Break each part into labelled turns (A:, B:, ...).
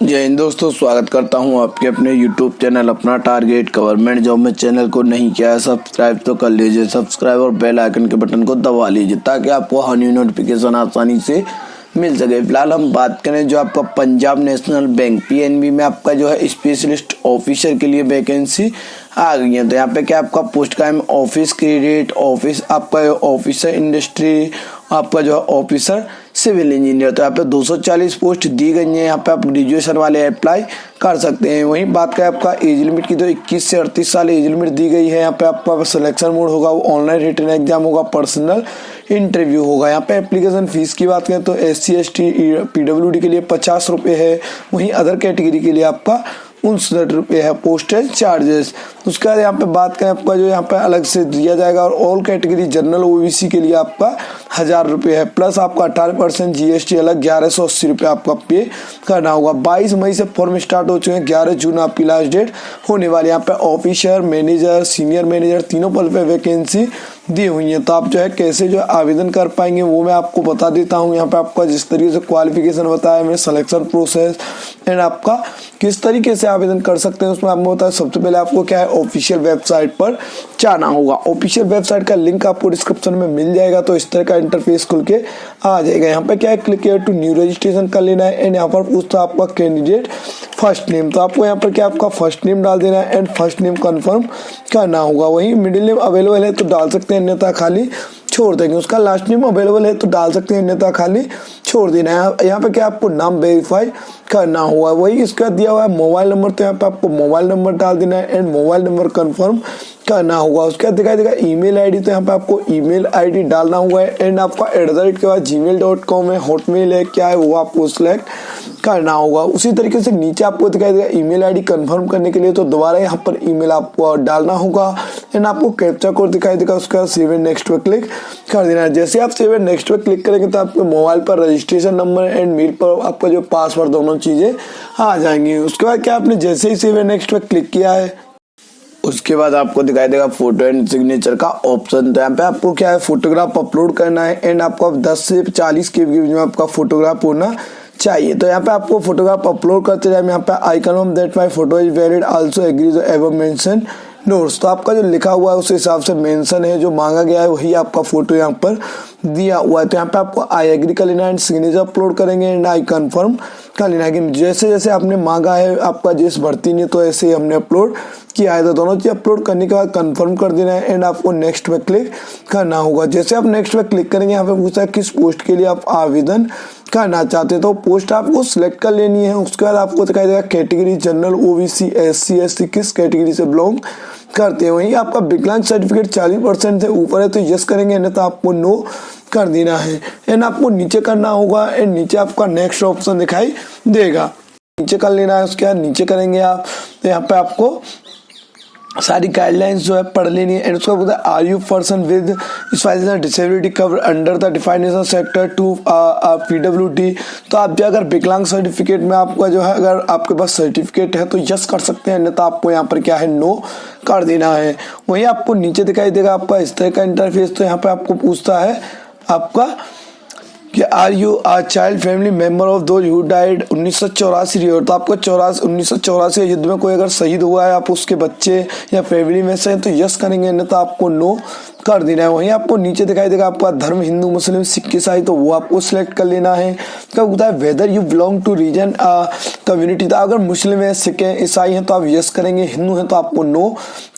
A: जय हिंद दोस्तों, स्वागत करता हूं आपके अपने YouTube चैनल अपना टारगेट गवर्नमेंट जॉब में। चैनल को नहीं किया है सब्सक्राइब तो कर लीजिए सब्सक्राइब और बेल आइकन के बटन को दबा लीजिए ताकि आपको हर न्यू नोटिफिकेशन आसानी से मिल सके। फिलहाल हम बात करें जो आपका पंजाब नेशनल बैंक PNB में आपका जो है स्पेशलिस्ट ऑफिसर के लिए वैकेंसी आ गई है। तो यहाँ पे क्या आपका पोस्ट का है ऑफिस क्रेडिट ऑफिस, आपका ऑफिसर इंडस्ट्री, आपका जो है ऑफिसर सिविल इंजीनियर। तो यहाँ पे 240 पोस्ट दी गई है। यहाँ पे आप ग्रेजुएशन वाले अप्लाई कर सकते हैं। वहीं बात करें आपका एज लिमिट की तो 21 से 38 साल एज लिमिट दी गई है। यहाँ पे आपका सिलेक्शन मोड होगा, वो ऑनलाइन रिटन एग्जाम होगा, पर्सनल इंटरव्यू होगा। यहाँ पे एप्लीकेशन फीस की बात करें तो SC ST PWD के लिए 50 रुपये है। वहीं अदर कैटेगरी के लिए आपका 59 रुपये है पोस्टेज चार्जेस। उसके बाद यहाँ पे बात करें आपका जो यहाँ पे अलग से दिया जाएगा और ऑल कैटेगरी जनरल OBC के लिए आपका 1000 रुपये है, प्लस आपका 18% GST अलग 1180 रुपये आपका पे करना होगा। 22 मई से फॉर्म स्टार्ट हो चुके हैं, 11 जून आपकी लास्ट डेट होने वाली। यहाँ पे ऑफिसर, मैनेजर, सीनियर मैनेजर तीनों पद पे वैकेंसी दी हुई है। तो आप जो है कैसे जो आवेदन कर पाएंगे वो मैं आपको बता देता हूँ। यहाँ पे आपका जिस तरीके से क्वालिफिकेशन बताया मैंने, सिलेक्शन प्रोसेस एंड आपका किस तरीके से आवेदन कर सकते हैं उसमें आपको बताया। सबसे पहले आपको क्या है ऑफिशियल वेबसाइट पर जाना होगा। ऑफिशियल वेबसाइट का लिंक आपको डिस्क्रिप्शन में मिल जाएगा। तो इस तरह का इंटरफेस खुल के आ जाएगा। यहाँ पे क्या है click here to new registration कर लेना है एंड यहाँ पर पूछता है आपका कैंडिडेट फर्स्ट नेम। तो आपको यहाँ पर क्या आपका फर्स्ट नेम डाल देना है एंड फर्स्ट नेम कंफर्म करना होगा। वहीं मिडिल नेम अवेलेबल है तो डाल सकते हैं, अन्यथा खाली छोड़ देंगे। उसका लास्ट नेम अवेलेबल है तो डाल सकते हैं, अन्यथा खाली छोड़ देना है। यहाँ पे क्या आपको नाम वेरीफाई करना होगा। वही इसका दिया हुआ है मोबाइल नंबर, तो यहाँ पे आपको मोबाइल नंबर डाल देना है एंड मोबाइल नंबर कंफर्म करना होगा। उसके बाद दिखाई देगा ईमेल आईडी, तो यहाँ पे आपको ईमेल आईडी डालना हुआ है एंड आपका @ के बाद gmail.com है, हॉटमेल है, क्या है वो आपको सिलेक्ट करना होगा। उसी तरीके से नीचे आपको दिखाई देगा ईमेल आईडी कंफर्म करने के लिए तो दोबारा यहाँ पर ईमेल आपको डालना होगा एंड आपको कैप्चा कोड दिखाई देगा। उसके बाद सेव एंड नेक्स्ट पे क्लिक कर देना है। जैसे आप सेव एंड नेक्स्ट पे क्लिक करेंगे तो आपके मोबाइल पर रजिस्ट्रेशन नंबर एंड मेल पर आपका जो पासवर्ड दोनों चीजें आ जाएंगी। उसके बाद क्या आपने जैसे ही सेव एंड नेक्स्ट पे क्लिक किया है उसके बाद आपको दिखाई देगा फोटो एंड सिग्नेचर का ऑप्शन। तो यहाँ पे आपको क्या है फोटोग्राफ अपलोड करना है एंड आपको 10 से 40 के बीच में आपका फोटोग्राफ होना चाहिए। तो यहाँ पे आपको फोटोग्राफ अपलोड करते टाइम यहाँ पे I confirm that my photo is valid also agrees ever mention notes. तो आपका जो लिखा हुआ है उस हिसाब से मेंशन है, जो मांगा गया है वही आपका फोटो यहाँ पर दिया हुआ है। तो यहाँ पे आपको आई एग्री कर लेना है एंड सिग्नेचर अपलोड करेंगे एंड आई कंफर्म कर लेना है कि जैसे जैसे आपने मांगा है आपका जिस भर्ती ने तो ऐसे ही हमने अपलोड किया है। तो दोनों चीज अपलोड करने के बाद कंफर्म कर देना है एंड आपको नेक्स्ट पे क्लिक करना होगा। जैसे आप नेक्स्ट पे क्लिक करेंगे यहाँ पे पूछता है किस पोस्ट के लिए आप आवेदन करना चाहते हैं, तो पोस्ट आपको सिलेक्ट कर लेनी है। उसके बाद आपको दिखाई देगा category general OBC SC ST किस कैटेगरी से बिलोंग करते हैं। वहीं आपका विकलांग सर्टिफिकेट 40% से ऊपर है तो यस करेंगे, नहीं तो आपको नो कर देना है एंड आपको नीचे करना होगा एंड नीचे आपका नेक्स्ट ऑप्शन दिखाई देगा, नीचे कर लेना है। उसके बाद नीचे करेंगे आप तो यहाँ पे आपको सारी गाइडलाइंस जो है पढ़ लेनी है एंड उसका बोलता है are you person with disability cover under the definition sector 2 PWD। तो आप जो अगर विकलांग सर्टिफिकेट में आपका जो है अगर आपके पास सर्टिफिकेट है तो यस कर सकते हैं, नहीं तो आपको यहाँ पर क्या है नो कर देना है। वही आपको नीचे दिखाई देगा आपका इस तरह का इंटरफेस। तो यहाँ पे आपको पूछता है आपका कि are you a child family member of those who died 1984 year. तो आपको 1984 युद्ध में कोई अगर शहीद हुआ है, आप उसके बच्चे या फैमिली में से हैं तो यस करेंगे, नहीं तो आपको नो कर देना है। वहीं आपको नीचे दिखाई देगा आपका धर्म हिंदू मुस्लिम सिख ईसाई, तो वो आपको सिलेक्ट कर लेना है। क्या होता है whether you belong to region community, तो अगर मुस्लिम है सिख है ईसाई हैं तो आप यस करेंगे, हिंदू हैं तो आपको नो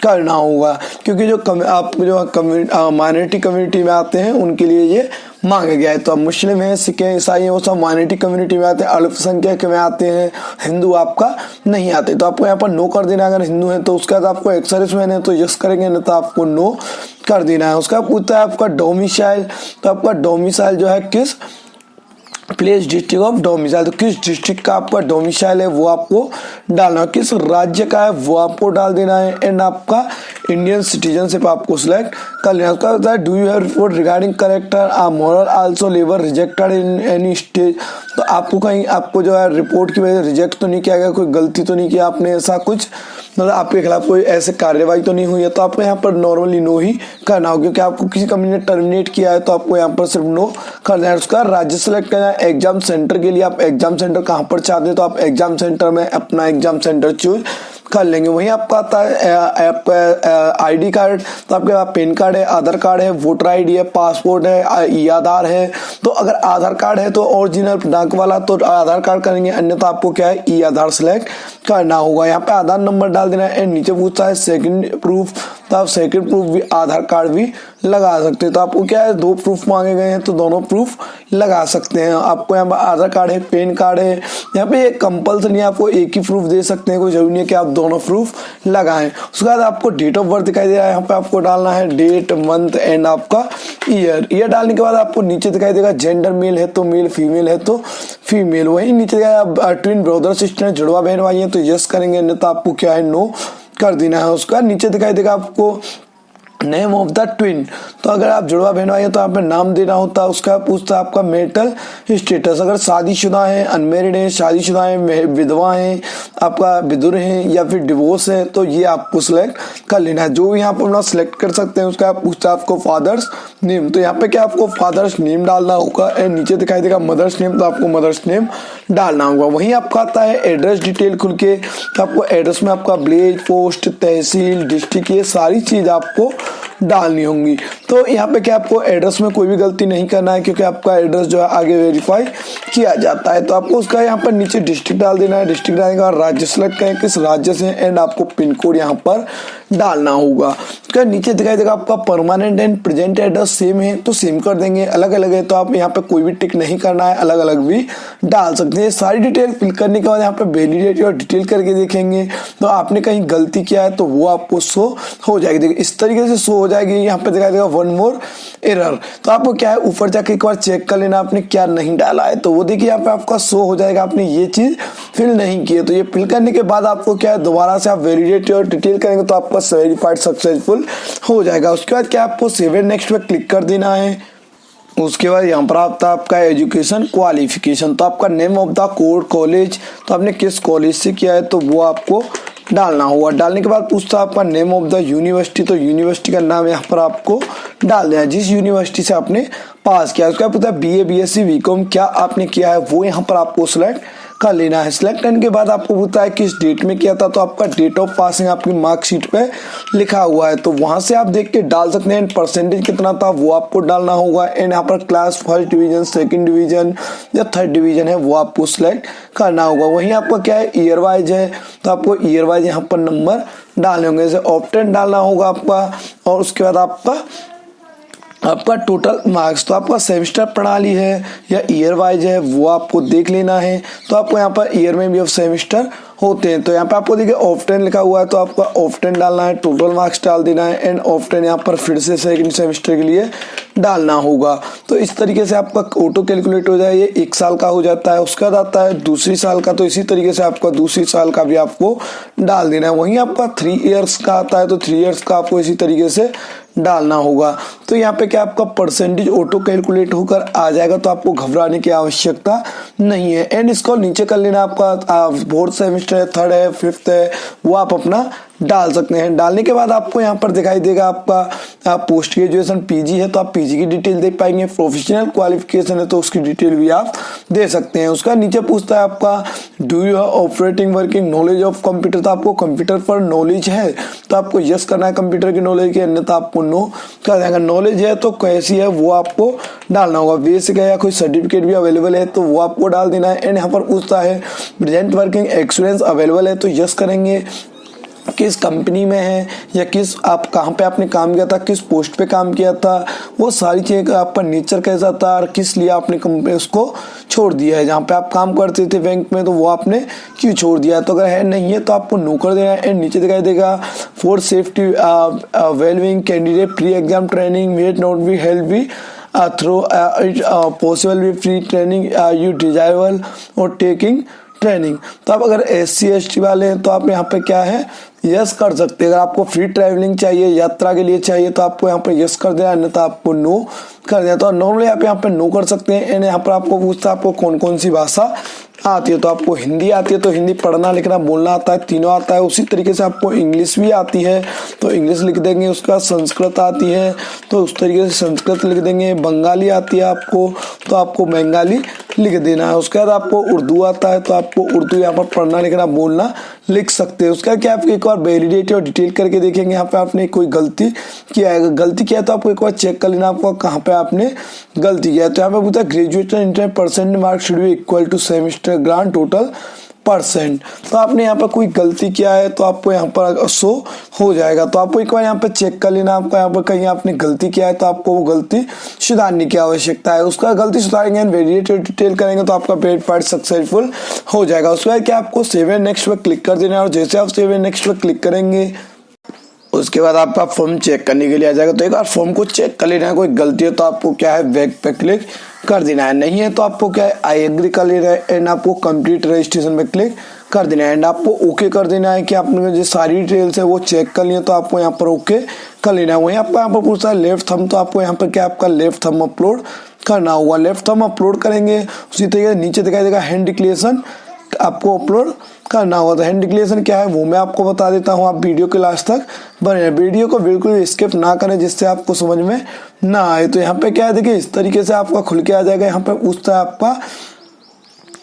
A: करना होगा। क्योंकि जो आप जो माइनॉरिटी कम्युनिटी में आते हैं उनके लिए ये मांगा गया है। तो अब मुस्लिम है सिख है ईसाई है वो सब माइनॉरिटी कम्युनिटी में आते हैं, अल्पसंख्यक में आते हैं, हिंदू आपका नहीं आते। तो आपको यहाँ पर नो कर देना। अगर हिंदू है तो उसके बाद आपको एक्स सर्विसमैन है तो यस करेंगे, नहीं तो आपको नो कर देना है। उसका पूछता है आपका डोमिसाइल, तो आपका डोमिसाइल जो है किस प्लेस डिस्ट्रिक्ट ऑफ डोमिसाइल, तो किस डिस्ट्रिक्ट का आपका डोमिसाइल है वो आपको डालना है, किस राज्य का है वो आपको डाल देना है एंड आपका इंडियन सिटीजनशिप आपको सिलेक्ट कर लेना। उसका होता है do you have report regarding character moral also labour rejected in any stage. तो आपको कहीं आपको जो है रिपोर्ट की वजह से रिजेक्ट तो नहीं किया गया, कोई गलती तो नहीं किया आपने, ऐसा कुछ मतलब आपके खिलाफ कोई ऐसे कार्रवाई तो नहीं हुई है, तो आपको यहाँ पर नॉर्मली नो ही करना होगा। क्योंकि आपको किसी कंपनी ने टर्मिनेट किया है तो आपको यहाँ पर सिर्फ नो करना है। उसका राज्य सेलेक्ट करना है एग्जाम सेंटर के लिए आप एग्जाम सेंटर कहाँ पर चाहते हैं, तो आप एग्जाम सेंटर में अपना एग्जाम सेंटर चूज कर लेंगे। वहीं आपका आता है आपका आईडी कार्ड, तो आपके पास पैन कार्ड है, आधार कार्ड है, वोटर आईडी है, पासपोर्ट है, ई आधार है। तो अगर आधार कार्ड है तो ओरिजिनल डाक वाला तो आधार कार्ड करेंगे, अन्यथा आपको क्या है ई आधार सेलेक्ट करना होगा। यहाँ पे आधार नंबर डाल देना है। नीचे पूछता है सेकंड प्रूफ, तो आप सेकंड प्रूफ भी आधार कार्ड भी लगा सकते हैं। तो आपको क्या है 2 प्रूफ मांगे गए हैं तो दोनों प्रूफ लगा सकते हैं। आपको यहाँ पर आधार कार्ड है, पैन कार्ड है, यहाँ पे कंपल्सरी आपको एक ही प्रूफ दे सकते हैं, कोई जरूरी नहीं है कि आप दोनों प्रूफ लगाएं। उसके बाद आपको डेट ऑफ बर्थ दिखाई दे रहा है, यहाँ पे आपको डालना है डेट, मंथ एंड आपका ईयर डालने के बाद आपको नीचे दिखाई देगा जेंडर मेल है तो मेल, फीमेल है तो फीमेल। वही नीचे ट्विन ब्रदर सिस्टर जुड़वा बहन भाई है तो यस करेंगे, अन्यथा आपको क्या है नो कर देना है। उसका नीचे दिखाई देगा आपको नेम ऑफ द ट्विन, तो अगर आप जुड़वा बहन भाई है तो आप नाम देना होता है। उसका पूछता है आपका मेरिटल स्टेटस, अगर शादीशुदा है, अनमेरिड है, शादीशुदा है, विधवा है, आपका विधुर है या फिर डिवोर्स है, तो ये आपको सिलेक्ट कर लेना है। जो यहाँ पर अपना सिलेक्ट कर सकते हैं। उसका पूछता है आपको फादर्स नेम, तो यहाँ पे क्या आपको फादर्स नेम डालना होगा। एंड नीचे दिखाई देगा मदर्स नेम, तो आपको मदर्स नेम डालना होगा। वहीं आपका आता है एड्रेस डिटेल खुल के, तो आपको एड्रेस में आपका विलेज, पोस्ट, तहसील, डिस्ट्रिक्ट, ये सारी चीज आपको डालनी होंगी। तो यहाँ पे क्या आपको एड्रेस में कोई भी गलती नहीं करना है, क्योंकि आपका एड्रेस जो है आगे वेरीफाई किया जाता है। तो आपको उसका यहाँ पर नीचे डिस्ट्रिक्ट डाल देना है। डिस्ट्रिक्ट डालने के बाद राज्य सेलेक्ट करें किस राज्य से, एंड आपको पिन कोड यहाँ पर डालना होगा। नीचे दिखाई देगा आपका permanent and present address same है तो सेम कर देंगे, अलग अलग है तो आप यहाँ पे कोई भी टिक नहीं करना है, अलग अलग भी डाल सकते हैं। सारी डिटेल फिल करने के बाद यहाँ पे वैलिडिटी और डिटेल करके देखेंगे, तो आपने कहीं गलती किया है तो वो आपको शो हो जाएगी। देखिए इस तरीके से शो हो जाएगी। यहाँ पे दिखाई देगा 1 मोर एरर, तो आपको क्या है ऊपर जाके एक बार चेक कर लेना आपने क्या नहीं डाला है। तो वो देखिए यहाँ पे आपका शो हो जाएगा, आपने ये चीज फिल नहीं की है। तो ये फिल करने के बाद आपको क्या है दोबारा से आप वैलिडिटी और डिटेल करेंगे तो आपका वेरीफाइड सक्सेसफुल हो जाएगा। उसके बाद क्या आपको सेव एंड नेक्स्ट पे क्लिक कर देना है। उसके बाद यहाँ पर आता है आपका एजुकेशन क्वालिफिकेशन, तो आपका name of the course college, तो आपने किस कॉलेज से किया है तो वो आपको डालना होगा। डालने के बाद पूछता है आपका नेम ऑफ द यूनिवर्सिटी, तो यूनिवर्सिटी का नाम यहाँ पर आपको डाल देना है जिस यूनिवर्सिटी से आपने पास किया। उसके बाद पूछता है BA BSc BCom क्या आपने किया है वो यहाँ पर आपको सिलेक्ट कर लेना है। सिलेक्ट करने के बाद आपको पूछता है किस डेट में किया था, तो आपका डेट ऑफ पासिंग आपकी मार्कशीट पे लिखा हुआ है तो वहां से आप देख के डाल सकते हैं। परसेंटेज कितना था वो आपको डालना होगा। एंड यहाँ पर class first division, second division या थर्ड डिवीजन है वो आपको सिलेक्ट करना होगा। वहीं आपका क्या है ईयर वाइज है तो आपको ईयर वाइज यहाँ पर नंबर डालने होंगे, जैसे ऑप्टेन डालना होगा आपका। और उसके बाद आपका टोटल मार्क्स, तो आपका सेमेस्टर प्रणाली है या ईयर वाइज है वो आपको देख लेना है। तो आपको यहाँ पर ईयर में भी अब सेमेस्टर होते हैं, तो यहाँ पे आपको देखिए ऑप्टेन लिखा हुआ है तो आपका ऑप्टेन डालना है, टोटल मार्क्स डाल देना है। एंड ऑप्टेन यहाँ पर फिर से सेकंड सेमेस्टर के लिए डालना होगा। तो इस तरीके से आपका ऑटो कैलकुलेट हो जाए। ये 1 साल का हो जाता है। उसके बाद आता है दूसरी साल का, तो इसी तरीके से आपका दूसरी साल का भी आपको डाल देना है। वहीं आपका 3 इयर्स का आता है तो 3 इयर्स का आपको इसी तरीके से डालना होगा। तो यहाँ पे क्या आपका परसेंटेज ऑटो कैलकुलेट होकर आ जाएगा, तो आपको घबराने की आवश्यकता नहीं है। एंड इसको नीचे कर लेना, आपका फोर्थ सेमेस्टर है, थर्ड है, फिफ्थ है, वो आप अपना डाल सकते हैं। डालने के बाद आपको यहाँ पर दिखाई देगा आपका पोस्ट ग्रेजुएशन PG है तो आप PG की डिटेल देख पाएंगे। प्रोफेशनल क्वालिफिकेशन है तो उसकी डिटेल भी आप दे सकते हैं। उसका नीचे पूछता है आपका do you have operating working knowledge of computer, तो आपको कंप्यूटर पर नॉलेज है तो आपको यस करना है कंप्यूटर की नॉलेज की, अन्यथा आपको नो कर देगा। नॉलेज है तो कैसी है वो आपको डालना होगा। बेसिक है या कोई सर्टिफिकेट भी अवेलेबल है तो वो आपको डाल देना है। एंड यहाँ पर पूछता है प्रेजेंट वर्किंग एक्सपीरियंस अवेलेबल है तो यस करेंगे। किस कंपनी में है या किस आप कहाँ पे आपने काम किया था, किस पोस्ट पे काम किया था, वो सारी चीजें, आपका नेचर कैसा था और किस लिए आपने कंपनी उसको छोड़ दिया है। जहाँ पे आप काम करते थे बैंक में तो वो आपने क्यों छोड़ दिया है। तो अगर है नहीं है तो आपको नो कर देना है। एंड नीचे दिखाई देगा for safety wellbeing candidate pre exam training made not be help be through it possible be free training you disable और टेकिंग ट्रेनिंग। तो आप अगर SC ST वाले हैं तो आप यहाँ पे क्या है यस कर सकते हैं। अगर आपको फ्री ट्रैवलिंग चाहिए, यात्रा के लिए चाहिए, तो आपको यहाँ पे यस कर देना, अन्यथा आपको नो कर देना। तो नॉर्मली आप यहाँ पे नो कर सकते हैं। एंड यहाँ पर आपको पूछता है आपको कौन कौन सी भाषा आती है। तो आपको हिंदी आती है, तो हिंदी पढ़ना लिखना बोलना आता है, तीनों आता है। उसी तरीके से आपको इंग्लिश भी आती है, तो इंग्लिश लिख देंगे। उसके बाद संस्कृत आती है, तो उस तरीके से संस्कृत लिख देंगे। बंगाली आती है आपको, तो आपको बंगाली लिख देना है। उसके बाद आपको उर्दू आता है, तो आपको उर्दू यहाँ पर पढ़ना लिखना बोलना लिख सकते हैं। उसके बाद क्या आपको एक बार वैलिडेट और डिटेल करके देखेंगे। यहाँ पे आपने कोई गलती किया है, गलती किया है तो आपको एक बार चेक कर लेना आपको कहाँ पे आपने गलती किया है। तो यहाँ पे पूछा graduation inter percent mark should be equal to semester grant total percent. तो आपने यहाँ पर कोई गलती किया है तो आपको यहाँ पर शो हो जाएगा। तो आपको एक बार यहाँ पे चेक कर लेना, आपको यहाँ पर कहीं आपने गलती किया है तो आपको वो गलती सुधारने की आवश्यकता है। उसका गलती सुधारेंगे, वैलिडेट डिटेल करेंगे तो आपका पेड पार्ट सक्सेसफुल हो जाएगा। उसके बाद क्या आपको सेव एंड नेक्स्ट पर क्लिक कर देना है, और जैसे आप सेव एंड नेक्स्ट पर क्लिक करेंगे उसके बाद आपका फॉर्म चेक करने के लिए आ जाएगा। तो एक बार फॉर्म को चेक कर लेना है, कोई गलती है तो आपको क्या है बैक पे क्लिक कर देना है, नहीं है तो आपको क्या है आई एग्री कर लेना है। एंड आपको कंप्लीट रजिस्ट्रेशन पे क्लिक कर देना है। एंड आपको ओके कर देना है कि आपने जो सारी डिटेल्स है वो चेक कर लिए, तो आपको यहाँ पर ओके कर लेना है। वहीं आपको यहाँ पर पूछता है लेफ्ट थंब, तो आपको यहाँ पर क्या आपका लेफ्ट थंब अपलोड करना होगा। लेफ्ट थंब अपलोड करेंगे, उसी तरीके से नीचे दिखाई देगा हैंड डिक्लेरेशन आपको अपलोड करना होगा। तो हैंड डिक्लेरेशन क्या है वो मैं आपको बता देता हूँ, आप वीडियो के लास्ट तक बने, वीडियो को बिल्कुल स्किप ना करें जिससे आपको समझ में ना आए। तो यहाँ पे क्या है देखिए इस तरीके से आपका खुल के आ जाएगा। यहाँ पे पूछता है आपका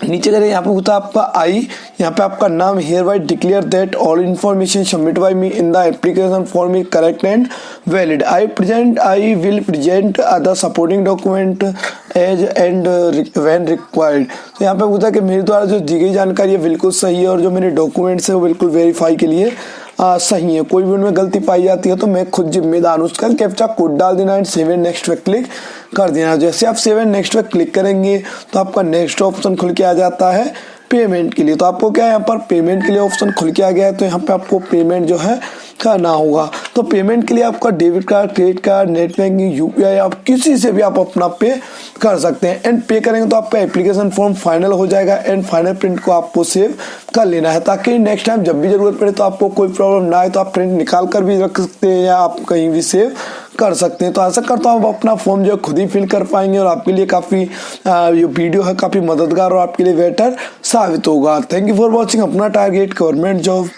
A: नीचे करें, यहाँ पे होता है आपका आई, यहाँ पे आपका नाम hereby declare that all information submit by me in the application form is correct and valid. I will present the supporting document as and when required. तो यहाँ पे होता है कि मेरे द्वारा जो दी गई जानकारी है बिल्कुल सही है, और जो मेरे डॉक्यूमेंट्स है वो बिल्कुल वेरीफाई के लिए सही है। कोई भी उनमें गलती पाई जाती है तो मैं खुद जिम्मेदार हूँ। उसका कैप्चा कोड डाल देना एंड सेव एंड नेक्स्ट पे क्लिक कर देना। जैसे आप सेव एंड नेक्स्ट पे क्लिक करेंगे तो आपका नेक्स्ट ऑप्शन खुल के आ जाता है पेमेंट के लिए। तो आपको क्या है यहाँ पर पेमेंट के लिए ऑप्शन खुल के आ गया है, तो यहाँ पे आपको पेमेंट जो है करना होगा। तो पेमेंट के लिए आपका debit card, credit card, net banking, UPI, आप किसी से भी आप अपना पे कर सकते हैं। एंड पे करेंगे तो आपका एप्लीकेशन फॉर्म फाइनल हो जाएगा। एंड फाइनल प्रिंट को आपको सेव कर लेना है, ताकि नेक्स्ट टाइम जब भी जरूरत पड़े तो आपको कोई प्रॉब्लम ना आए, तो आप प्रिंट निकाल कर भी रख सकते हैं या आप कहीं भी सेव कर सकते हैं। तो आशा करता हूँ आप अपना फॉर्म जो खुद ही फिल कर पाएंगे, और आपके लिए काफ़ी ये वीडियो है काफ़ी मददगार और आपके लिए बेटर साबित होगा। थैंक यू फॉर वॉचिंग अपना टारगेट गवर्नमेंट जॉब।